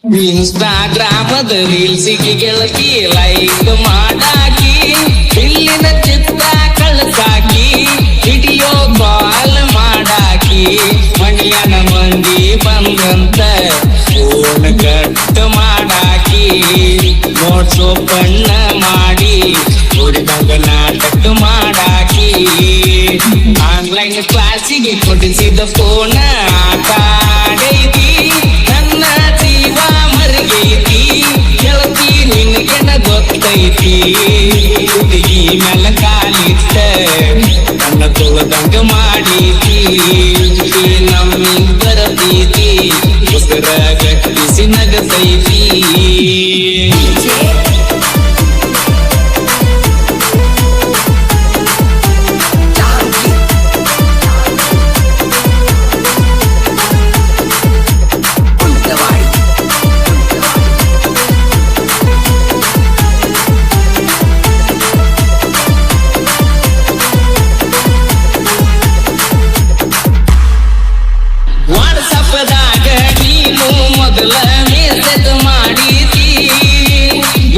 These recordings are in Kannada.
ಇನ್ಸ್ಟಾಗ್ರಾಮದ ರೀಲ್ಸಿಗೆ ಗೆಳತಿ ಲೈಕ್ ಮಾಡಾಕಿ, ಇಲ್ಲಿನ ಚಿತ್ರ ಕಳ್ಸಾಕಿ, ವಿಡಿಯೋ ಕಾಲ್ ಮಾಡಾಕಿ, ಮಣಿಯನ ಮಂದಿ ಬಂದಂತ ಫೋನ್ ಕಟ್ ಮಾಡಾಕಿ, ನೋಟ್ಸ್ ಓಪನ್ ಮಾಡಿ ಹುಡುಗಂಗ ನಾಟಕ ಮಾಡಾಕಿ, ಆನ್ಲೈನ್ ಕ್ಲಾಸಿಗೆ ಕೊಡಿಸಿದ ಫೋನ್ ಆಟ ಆಡೈತಿ, ನನ್ನ ಜೀವ ಮರಗೈತಿ, ಗೆಳತಿ ನಿನಗೆನ ಗೊತ್ತೈತಿ, ಹುಡುಗಿ ಮ್ಯಾಲ ಕಾಲಿಟ್ಟ ನನ್ನ ತೊಳೆದಂಗ ಮಾಡೈತಿ, ನಮ್ಮಿಬ್ಬರ ಪ್ರೀತಿ ಉಸಿರ ಗಟ್ಟಿಸಿ ನಗತೈತಿ. ವಾಟ್ಸಪ್ದಾಗ ನೀನು ಮೊದಲ ಮೆಸೇಜ್ ಮಾಡಿದಿ,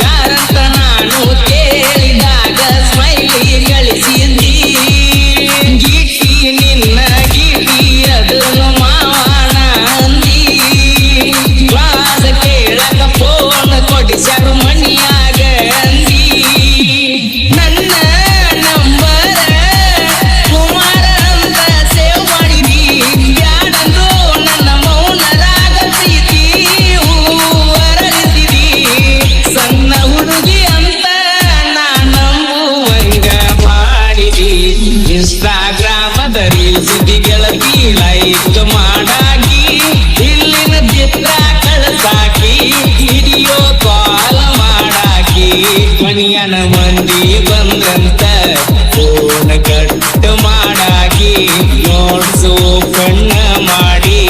ಯಾರಂತ ನಾನು ಕೇಳಿದಾಗ ಸ್ಮೈಲಿ ಗಳಿಸಿದ್ದಿ, ಗೀಟಿ ನಿನ್ನ ಗೀಟಿ ಅದನ್ನು ಮಾವನ ಅಂದಿ, ಕ್ಲಾಸ್ ಕೇಳಕ ಫೋನ್ ಕೊಡಿಸ್ಯಾರು ಮನಿಯಾಗ ಅಂದಿ, ನನ್ನ ನಂಬರ ಕುಮಾರ ಅಂತ ಸೇವ್ ಮಾಡಿದಿ, ಬ್ಯಾಡಂದ್ರು ನನ್ನ ಮೌನರಾಗ ಪ್ರೀತಿ ಹೂವರಳಿಸಿದಿ, ಸಣ್ಣ ಹುಡುಗಿ ಅಂತ ನಾ ನಂಬುವಂಗ ಮಾಡಿದಿ, ಇನ್ಸ್ಟಾಗ್ರಾಮದ ರೀಲ್ಸಿಗೆ ಗೆಳತಿ ಲೈಕ್ ಮಾಡಾಕಿ, ಇಲ್ಲಿನ ಚಿತ್ರ ಕಳ್ಸಾಕಿ, ವಿಡಿಯೋ ಕಾಲ್ ಮಾಡಾಕಿ, ಮನಿಯನ ಮಂದಿ ಬಂದಂತ ಫೋನ್ ಕಟ್ ಮಾಡಾಕಿ, ನೋಟ್ಸ್ ಓಪನ್ ಮಾಡಿ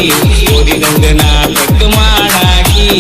ಓದಿದಂಗ ನಾಟಕ ಮಾಡಾಕಿ.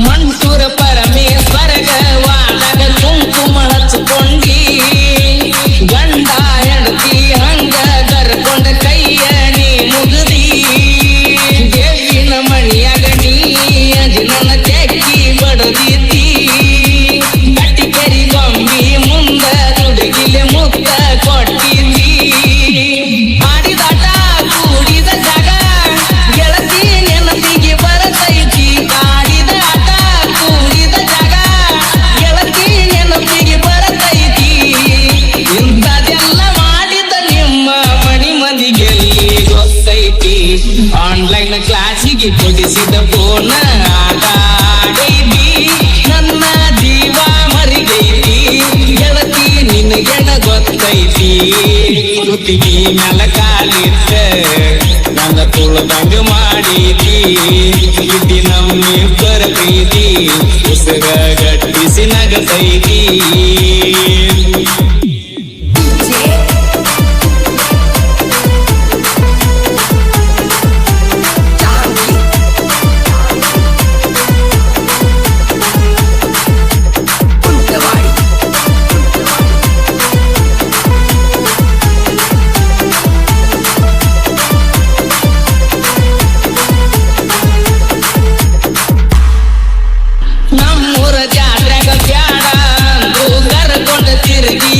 ಮಂಟೂರ ಪರಮೇಶ್ವರಗ ವಾಡಗ ಕುಂಕುಮ ಹಚ್ಕೊಂಡಿ, ಗಂಡ ಹೆಂಡತಿ ಹಂಗ ಕರ್ಕೊಂಡ ಕೈಯ ನೀ ಮುಗದಿ, ದೇವಿನ ಮಣಿಯಾಗ ನೀ ಅಜಿನನ ತೆಕ್ಕಿ ಬಡದಿದ್ದಿ, ಕಟ್ಟಿಕೆರಿ ಗೊಂಬಿ ಮುಂದ ದುಡುಗಿಲೆ ಮುತ್ತ ಕೊಟ್ಟಿದ್ದಿ, ಆಡಿದಾಟ ಕೂಡಿದ ಜಾಗ ಗೆಳತಿ ನೆನಪಿಗೆ ಬರತೈತಿ, ಆಡಿದ ಆಟ ಕೂಡಿದ ಜಾಗ ಗೆಳತಿ ನೆನಪಿಗೆ ಬರತೈತಿ, ಇಂಥದೆಲ್ಲ ಮಾಡಿದ ನಿಮ್ಮ ಮಣಿ ಮಂದಿಗೆಲ್ಲಿ ಗೊತ್ತೈತಿ, ಆನ್ಲೈನ್ ಕ್ಲಾಸಿಗೆ ಕೊಡಿಸಿದ ಫೋನ್ ಆಟ ಆಡೈತಿ, ನನ್ನ ಜೀವ ಮರಿಗೈತಿ, ಗೆಳತಿ ನಿನಗೆನ ಗೊತ್ತೈತಿ, ಹುಡುಗಿ ಮ್ಯಾಲ ಕಾಲಿಟ್ಟ ನನ್ನ ತುಳದಂಗ ಮಾಡೈತಿ, ಇದ್ದಿ ನಮ್ಮಿಬ್ಬರ ಪ್ರೀತಿ ಉಸಿರ ಗಟ್ಟಿಸಿ ನಗತೈತಿ. ನಮ್ಮೂರ ಜಾತ್ರೆಗ ಬ್ಯಾಡ ಅಂದು ಕರ್ಕೊಂಡ ತಿರುಗಿ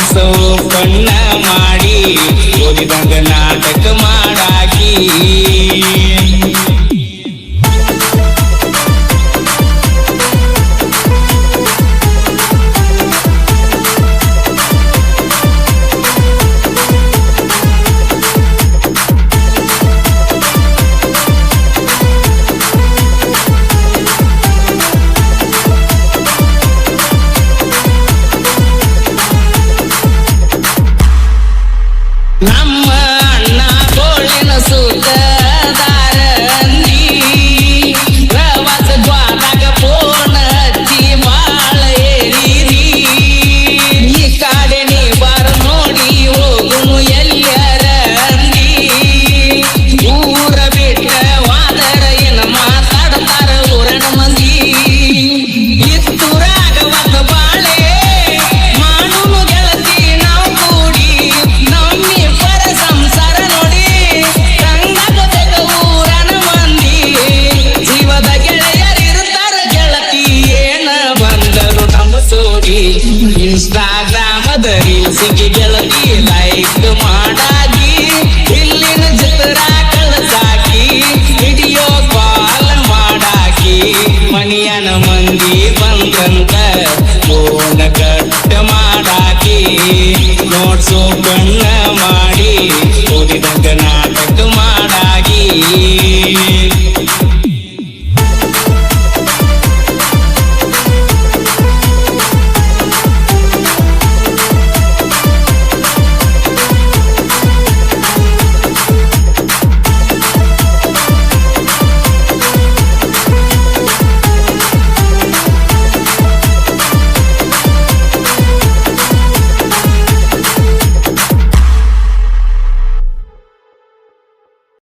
ನೋಡ್ಸೋ ಕಣ್ಣ ಮಾಡಿ ಓದಿದಂಗ ನಾಟಕ ಮಾಡಾಕಿ ನಮ್ಮ ಅಣ್ಣ ಗೋಳಿನ ಸುತ್ತದಾರ ಅಂದಿ ಪ್ರವಾಸ ದ್ವಾದಾಗ ಫೋನ್ ಹಚ್ಚಿ ಬಾಳ ಏರಿದಿ ಈ ಕಾಡೆ ನೀ ಬಾರ ನೋಡಿ ಹೋಗುನು ಎಲ್ಲರ ಅಂದಿ ಊರ ಬಿಟ್ಟ ವಾದರ ಏನ ಮಾತಾಡ್ತಾರ ಊರನ ಮಂದಿ ಇತ್ತೂರಾಗ ಒಂದು ಬಾಳೆ ಮಾಡುನು ಗೆಳತಿ ನಾವು ಕೂಡಿ ನಮ್ಮಿ ಪರ ಸಂಸಾರ ನೋಡಿ ರಂಗಾಗಬೇಕು ಊರನ ಮಂದಿ ಜೀವದ ಗೆಳೆಯರಿರ್ತಾರ ಗೆಳತಿ ಏನ ಬಂದರು ನಮ್ಮ ಸೋಡಿ ಇನ್ಸ್ಟಾಗ್ರಾಮದ ರೀಲ್ಸಿಗೆ ಗೆಳತಿ ಲೈಕ್ ಮಾಡಾಗಿ ಇಲ್ಲಿನ ಚಿತ್ರ ಕಳಸಾಕಿ ವಿಡಿಯೋ ಕಾಲ್ ಮಾಡಾಕಿ ಮನಿಯನ ಮಂದಿ ಬಂದಂತ ಫೋನ್ ಕಟ್ ಮಾಡಾಕಿ ನೋಡ್ಸೋ ಕಣ್ಣ ಮಾಡಿ ಓದಿದಂಗ